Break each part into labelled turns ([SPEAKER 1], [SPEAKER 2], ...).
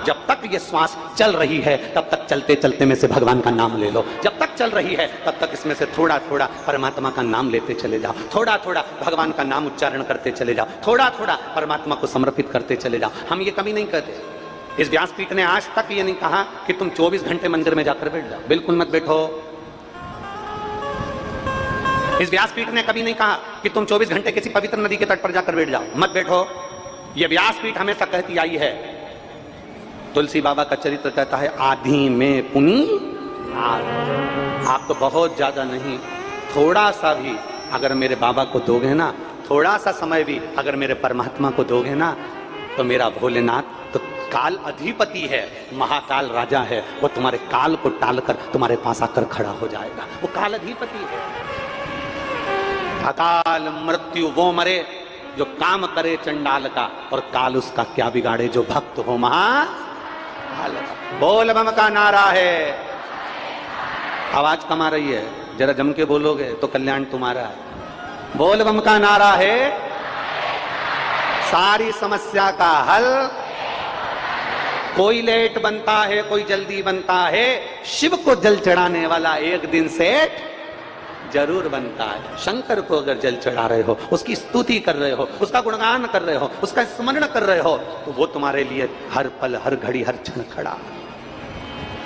[SPEAKER 1] जब तक ये श्वास चल रही है तब तक चलते चलते में से भगवान का नाम ले लो, जब तक चल रही है तब तक इसमें से थोड़ा थोड़ा परमात्मा का नाम लेते चले जाओ, थोड़ा थोड़ा भगवान का नाम उच्चारण करते चले जाओ, थोड़ा थोड़ा परमात्मा को समर्पित करते चले जाओ। हम ये कभी नहीं कहते। इस व्यासपीठ ने आज तक ये नहीं कहा कि तुम 24 घंटे मंदिर में जाकर बैठ जाओ, बिल्कुल मत बैठो। इस व्यासपीठ ने कभी नहीं कहा कि तुम 24 घंटे किसी पवित्र नदी के तट पर जाकर बैठ जाओ, मत बैठो। यह व्यासपीठ हमेशा कहती आई है। तुलसी बाबा का चरित्र कहता है, आधी में पुनी आप तो बहुत ज्यादा नहीं, थोड़ा सा भी अगर मेरे बाबा को दोगे ना, थोड़ा सा समय भी अगर मेरे परमात्मा को दोगे ना, तो मेरा भोलेनाथ तो काल अधिपति है, महाकाल राजा है, वो तुम्हारे काल को टालकर तुम्हारे पास आकर खड़ा हो जाएगा। वो काल अधिपति है। अकाल मृत्यु वो मरे जो काम करे चंडाल का, और काल उसका क्या बिगाड़े जो भक्त हो महाकाल का। बोल बम का नारा है। आवाज कम आ रही है, जरा जम के बोलोगे तो कल्याण तुम्हारा है। बोल बम का नारा है, सारी समस्या का हल। कोई लेट बनता है, कोई जल्दी बनता है, शिव को जल चढ़ाने वाला एक दिन सेठ जरूर बनता है। शंकर को अगर जल चढ़ा रहे हो, उसकी स्तुति कर रहे हो, उसका गुणगान कर रहे हो, उसका स्मरण कर रहे हो, तो वो तुम्हारे लिए हर पल हर घड़ी हर क्षण खड़ा।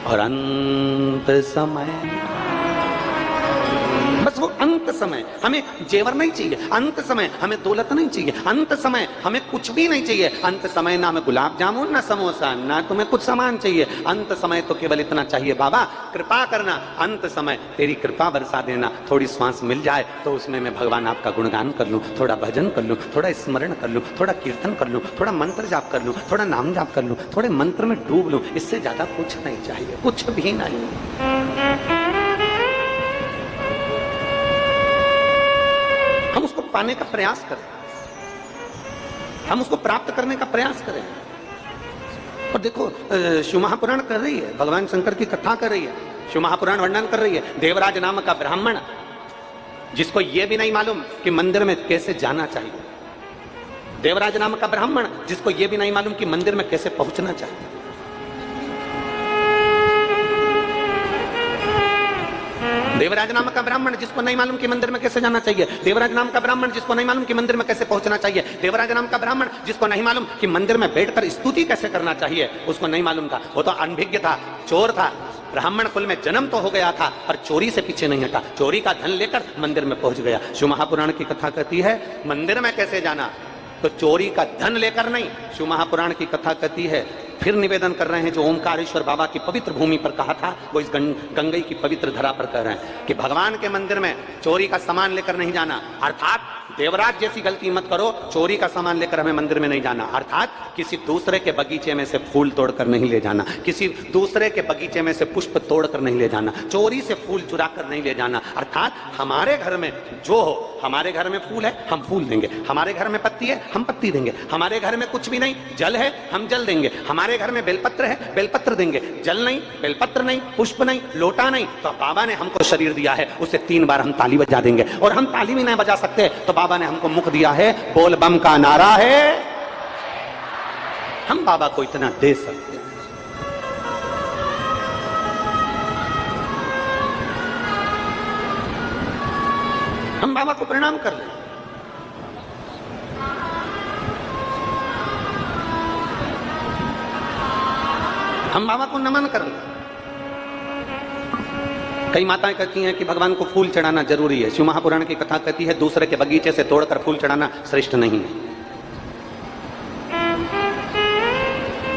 [SPEAKER 1] और अंत समय, बस वो अंत समय, हमें जेवर नहीं चाहिए, अंत समय हमें दौलत नहीं चाहिए, अंत समय हमें कुछ भी नहीं चाहिए, अंत समय ना हमें गुलाब जामुन ना समोसा, ना तुम्हें कुछ सामान चाहिए। अंत समय तो केवल इतना चाहिए, बाबा कृपा करना, अंत समय तेरी कृपा बरसा देना। थोड़ी श्वास मिल जाए तो उसमें मैं भगवान आपका गुणगान कर लूं, थोड़ा भजन कर लूं, थोड़ा स्मरण कर लूं, थोड़ा कीर्तन कर लूं, थोड़ा मंत्र जाप कर लूं, थोड़ा नाम जाप कर लूं, थोड़े मंत्र में डूब लूं। इससे ज्यादा कुछ नहीं चाहिए, कुछ भी नहीं। हम उसको पाने का प्रयास करें, हम उसको प्राप्त करने का प्रयास करें। और देखो, शिव महापुराण कर रही है, भगवान शंकर की कथा कर रही है, शिव महापुराण वर्णन कर रही है। देवराज नाम का ब्राह्मण, जिसको यह भी नहीं मालूम कि मंदिर में कैसे जाना चाहिए, देवराज नाम का ब्राह्मण जिसको यह भी नहीं मालूम कि मंदिर में कैसे पहुंचना चाहिए। देवराज नाम का ब्राह्मण जिसको नहीं मालूम कि मंदिर में कैसे जाना चाहिए, देवराज नाम का ब्राह्मण जिसको नहीं मालूम कि मंदिर में कैसे पहुंचना चाहिए, देवराज नाम का ब्राह्मण जिसको नहीं मालूम कि मंदिर में बैठकर स्तुति कैसे करना चाहिए, उसको नहीं मालूम था। वो तो अनभिज्ञ था, चोर था, ब्राह्मण कुल में जन्म तो हो गया था पर चोरी से पीछे नहीं हटा, चोरी का धन लेकर मंदिर में पहुंच गया। शिव महापुराण की कथा कहती है मंदिर में कैसे जाना, तो चोरी का धन लेकर नहीं। शिव महापुराण की कथा कहती है, फिर निवेदन कर रहे हैं जो ओमकारेश्वर बाबा की पवित्र भूमि पर कहा था, वो इस गंगई की पवित्र धरा पर कह रहे हैं कि भगवान के मंदिर में चोरी का सामान लेकर नहीं जाना, अर्थात देवराज जैसी गलती मत करो, चोरी का सामान लेकर हमें मंदिर में नहीं जाना, अर्थात किसी दूसरे के बगीचे में से फूल तोड़कर नहीं ले जाना, किसी दूसरे के बगीचे में से पुष्प तोड़कर नहीं ले जाना, चोरी से फूल चुरा कर नहीं ले जाना। अर्थात हमारे घर में जो हो, हमारे घर में फूल है हम फूल देंगे, हमारे घर में पत्ती है हम पत्ती देंगे, हमारे घर में कुछ भी नहीं, जल है हम जल देंगे, हमारे घर में बेलपत्र है बेलपत्र देंगे, जल नहीं, बेलपत्र नहीं, पुष्प नहीं, लोटा नहीं, तो बाबा ने हमको शरीर दिया है, उसे 3 बार हम ताली बजा देंगे। और हम ताली भी नहीं बजा सकते तो बाबा ने हमको मुख दिया है, बोल बम का नारा है, हम बाबा को इतना दे सकते हैं। हम बाबा को प्रणाम कर लें, हम बाबा को नमन कर लें। कई माताएं कहती हैं कि भगवान को फूल चढ़ाना जरूरी है। शिव महापुराण की कथा कहती है दूसरे के बगीचे से तोड़कर फूल चढ़ाना श्रेष्ठ नहीं है।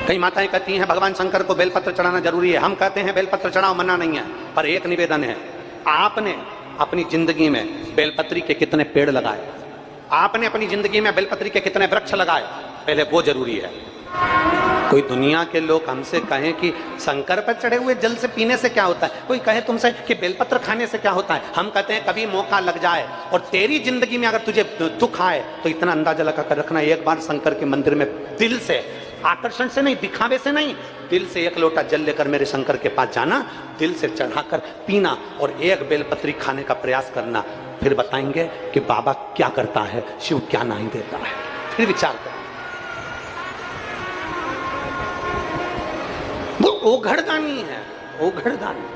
[SPEAKER 1] कई माताएं कहती हैं भगवान शंकर को बेलपत्र चढ़ाना जरूरी है। हम कहते हैं बेलपत्र चढ़ाओ, मना नहीं है, पर एक निवेदन है, आपने अपनी जिंदगी में बेलपत्री के कितने पेड़ लगाए, आपने अपनी जिंदगी में बेलपत्री के कितने वृक्ष लगाए, पहले वो जरूरी है। कोई दुनिया के लोग हमसे कहें कि शंकर पर चढ़े हुए जल से पीने से क्या होता है, कोई कहे तुमसे कि बेलपत्र खाने से क्या होता है, हम कहते हैं कभी मौका लग जाए और तेरी जिंदगी में अगर तुझे दुख आए तो इतना अंदाजा लगा कर रखना, एक बार शंकर के मंदिर में दिल से, आकर्षण से नहीं, दिखावे से नहीं, दिल से 1 लोटा जल लेकर मेरे शंकर के पास जाना, दिल से चढ़ाकर पीना और 1 बेलपत्री खाने का प्रयास करना, फिर बताएंगे कि बाबा क्या करता है, शिव क्या नहीं देता है, फिर विचार कर। ओघड़दानी है, ओघड़दानी।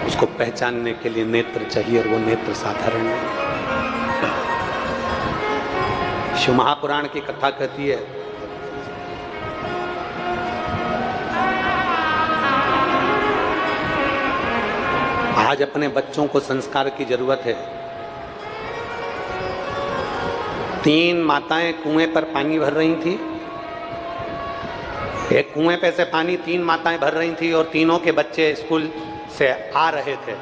[SPEAKER 1] उसको पहचानने के लिए नेत्र चाहिए, और वो नेत्र साधारण नहीं। शिव महापुराण की कथा कहती है, आज अपने बच्चों को संस्कार की जरूरत है। 3 माताएं कुएं पर पानी भर रही थी। एक कुएं पे से पानी 3 माताएं भर रही थी, और तीनों के बच्चे स्कूल से आ रहे थे।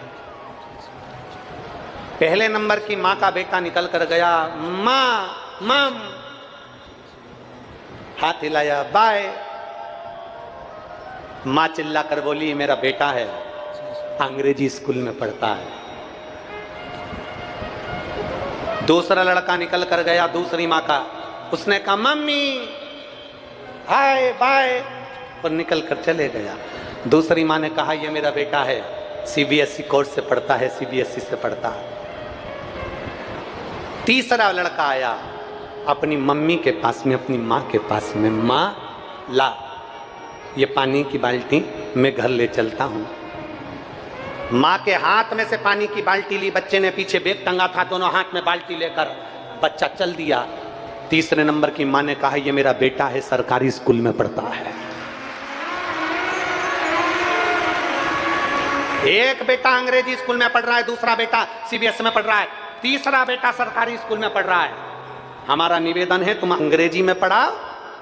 [SPEAKER 1] पहले नंबर की माँ का बेटा निकल कर गया, माँ मम, हाथ हिलाया, बाय। माँ चिल्ला कर बोली, मेरा बेटा है, अंग्रेजी स्कूल में पढ़ता है। दूसरा लड़का निकल कर गया, दूसरी माँ का, उसने कहा मम्मी हाय बाय, और निकल कर चले गया। दूसरी माँ ने कहा, ये मेरा बेटा है, सीबीएसई कोर्स से पढ़ता है, सीबीएसई से पढ़ता है। तीसरा लड़का आया अपनी मम्मी के पास में, अपनी माँ के पास में, माँ ला ये पानी की बाल्टी, मैं घर ले चलता हूं। माँ के हाथ में से पानी की बाल्टी ली, बच्चे ने पीछे बैग टंगा था, दोनों हाथ में बाल्टी लेकर बच्चा चल दिया। तीसरे नंबर की माँ ने कहा, ये मेरा बेटा है, सरकारी स्कूल में पढ़ता है। एक बेटा अंग्रेजी स्कूल में पढ़ रहा है, दूसरा बेटा सीबीएसई में पढ़ रहा है, तीसरा बेटा सरकारी स्कूल में पढ़ रहा है। हमारा निवेदन है, तुम अंग्रेजी में पढ़ाओ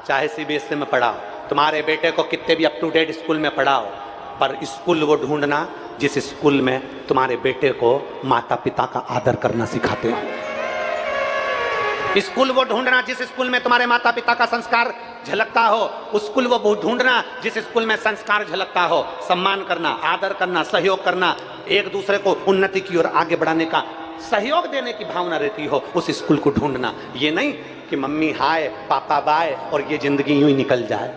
[SPEAKER 1] चाहे सीबीएसई में पढ़ाओ, तुम्हारे बेटे को कितने भी अप टू डेट स्कूल में पढ़ाओ, पर स्कूल वो ढूंढना जिस स्कूल में तुम्हारे बेटे को माता पिता का आदर करना सिखाते हो। स्कूल वो ढूंढना जिस स्कूल में तुम्हारे माता पिता का संस्कार झलकता हो। स्कूल वो ढूंढना जिस स्कूल में संस्कार झलकता हो, सम्मान करना, आदर करना, सहयोग करना, एक दूसरे को उन्नति की ओर आगे बढ़ाने का सहयोग देने की भावना रहती हो, उस स्कूल को ढूंढना। ये नहीं कि मम्मी हाय पापा बाय और ये जिंदगी यूं ही निकल जाए।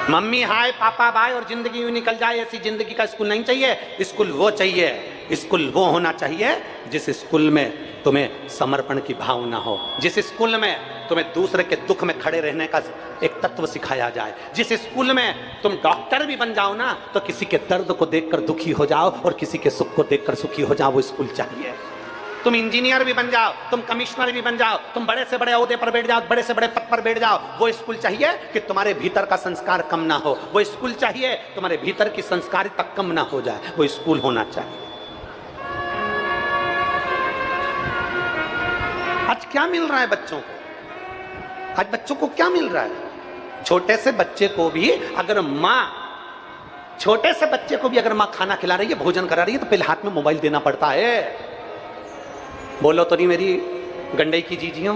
[SPEAKER 1] मम्मी हाय पापा बाय और जिंदगी यूं निकल जाए, ऐसी जिंदगी का स्कूल नहीं चाहिए। स्कूल वो चाहिए, स्कूल वो होना चाहिए जिस स्कूल में तुम्हें समर्पण की भावना हो, जिस स्कूल में तुम्हें दूसरे के दुख में खड़े रहने का एक तत्व सिखाया जाए, जिस स्कूल में तुम डॉक्टर भी बन जाओ ना तो किसी के दर्द को देखकर दुखी हो जाओ और किसी के सुख को देखकर सुखी हो जाओ, वो स्कूल चाहिए। तुम इंजीनियर भी बन जाओ, तुम कमिश्नर भी बन जाओ, तुम बड़े से बड़े ओहदे पर बैठ जाओ, बड़े से बड़े पद पर बैठ जाओ, वो स्कूल चाहिए कि तुम्हारे भीतर का संस्कार कम ना हो, वो स्कूल चाहिए तुम्हारे भीतर की संस्कारिता कम ना हो जाए, वो स्कूल होना चाहिए। आज क्या मिल रहा है बच्चों को? आज बच्चों को क्या मिल रहा है? छोटे से बच्चे को भी अगर माँ खाना खिला रही है, भोजन करा रही है, तो पहले हाथ में मोबाइल देना पड़ता है। बोलो तो नहीं मेरी गंडई की जीजियों,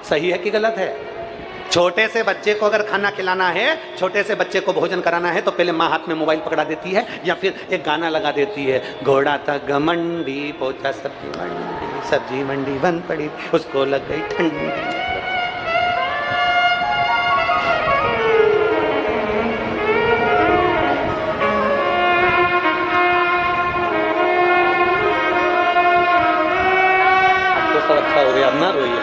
[SPEAKER 1] सही है कि गलत है? छोटे से बच्चे को अगर खाना खिलाना है, छोटे से बच्चे को भोजन कराना है, तो पहले माँ हाथ में मोबाइल पकड़ा देती है या फिर एक गाना लगा देती है, घोड़ा था घमंडी पहुंचा सब्जी मंडी बंद पड़ी उसको लग गई ठंडी। अच्छा हो गया, अब ना रोइए।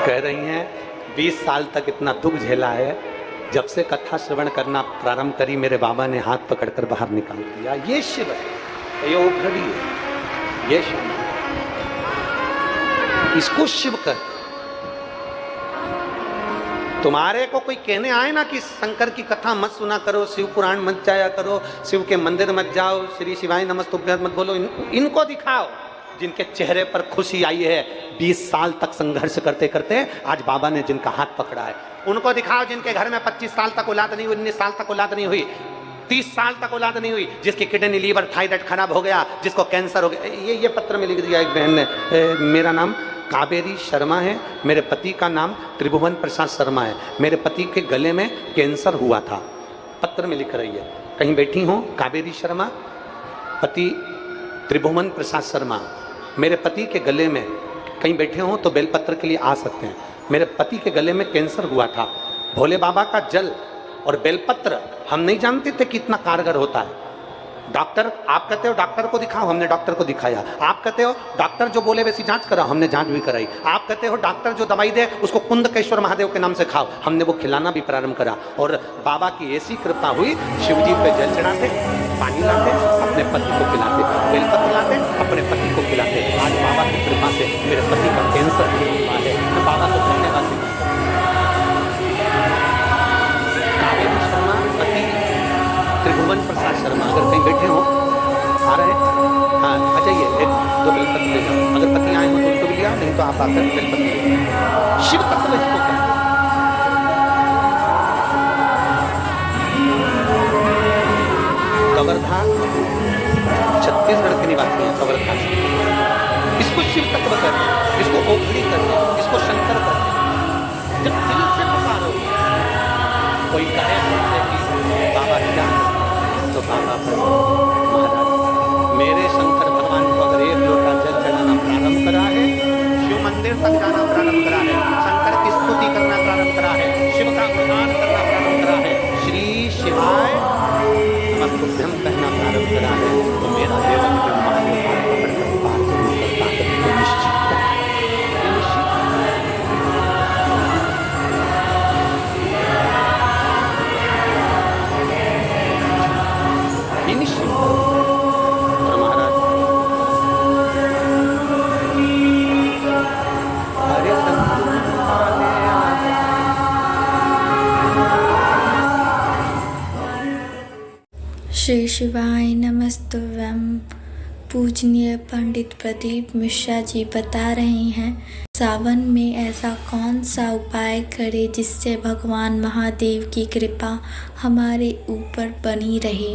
[SPEAKER 1] कह रही हैं 20 साल तक इतना दुख झेला है, जब से कथा श्रवण करना प्रारंभ करी मेरे बाबा ने हाथ पकड़कर बाहर निकाल दिया। ये शिव है, ये ओघड़ी है, ये शिव, इसको शिव कहते। तुम्हारे को कोई कहने आए ना कि शंकर की कथा मत सुना करो, शिव पुराण मत जाया करो, शिव के मंदिर मत जाओ, श्री शिवाय नमस्तुभ्यं मत बोलो, इनको दिखाओ जिनके चेहरे पर खुशी आई है। 20 साल तक संघर्ष करते करते आज बाबा ने जिनका हाथ पकड़ा है, उनको दिखाओ जिनके घर में 25 साल तक औलाद नहीं हुई, 19 साल तक औलाद नहीं हुई, 30 साल तक औलाद नहीं हुई, जिसकी किडनी लीवर थायराइड खराब हो गया, जिसको कैंसर हो गया। ये पत्र में लिख दिया एक बहन ने, मेरा नाम कावेरी शर्मा है, मेरे पति का नाम त्रिभुवन प्रसाद शर्मा है, मेरे पति के गले में कैंसर हुआ था। पत्र में लिख रही है, कहीं बैठी हो कावेरी शर्मा, पति त्रिभुवन प्रसाद शर्मा, मेरे पति के गले में, कहीं बैठे हों तो बेलपत्र के लिए आ सकते हैं, मेरे पति के गले में कैंसर हुआ था। भोले बाबा का जल और बेलपत्र हम नहीं जानते थे कितना कारगर होता है। डॉक्टर, आप कहते हो डॉक्टर को दिखाओ, हमने डॉक्टर को दिखाया। आप कहते हो डॉक्टर जो बोले वैसी जांच कराओ, हमने जांच भी कराई। आप कहते हो डॉक्टर जो दवाई दे उसको कुंदकेश्वर महादेव के नाम से खाओ, हमने वो खिलाना भी प्रारंभ करा। और बाबा की ऐसी कृपा हुई, शिव जी पे जल चढ़ाते, पानी लाते, अपने पति को पिलाते, बेलपत्र लाते, अपने पति को पिलाते। आज बाबा की कृपा से मेरे पति का कैंसर ठीक हुआ है। मैं बाबा को धन्यवाद देता हूं। कावेरी शर्मा, पति त्रिभुवन प्रसाद शर्मा, अगर कहीं बैठे हो, आ रहे हैं, हाँ आ जाइए, एक दो बेलपत्र ले जाओ। अगर पति आए हो तो उनको भी लिया, नहीं तो आप आकर बेलपत्र ले जाओ। शिव तत्व इसको कहते हैं। कवर्धा छत्तीसगढ़ के निवासी हैं, कवर्धा से। इसको शिव तत्व कहते हैं, इसको ओखली कहते हैं, इसको शंकर कहते हैं। जब दिल से पुकारो, कोई कहे हमसे कि बाबा क्या, तो बाबा पर महाराज मेरे शंकर भगवान को अगर एक लोटा जल चढ़ाना प्रारंभ करा है, शिव मंदिर तक जाना प्रारंभ करा है, शंकर की स्तुति करना प्रारंभ करा है, शिव का गुणगान करना प्रारंभ करा है, श्री शिवाय नमस्तुभ्यं कहना प्रारंभ करा है, तो मेरा देवल के महादेव पकड़कर पार जरूर करता है। तो निश्चित
[SPEAKER 2] श्री शिवाय नमस्तुभ्यं। पूजनीय पंडित प्रदीप मिश्रा जी बता रहे हैं, सावन में ऐसा कौन सा उपाय करें जिससे भगवान महादेव की कृपा हमारे ऊपर बनी रहे।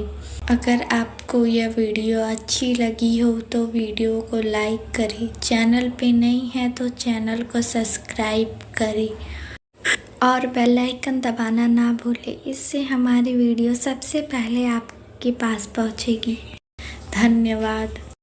[SPEAKER 2] अगर आपको यह वीडियो अच्छी लगी हो तो वीडियो को लाइक करें, चैनल पे नहीं है तो चैनल को सब्सक्राइब करें और बेल आइकन दबाना ना भूलें। इससे हमारी वीडियो सबसे पहले आपके पास पहुंचेगी। धन्यवाद।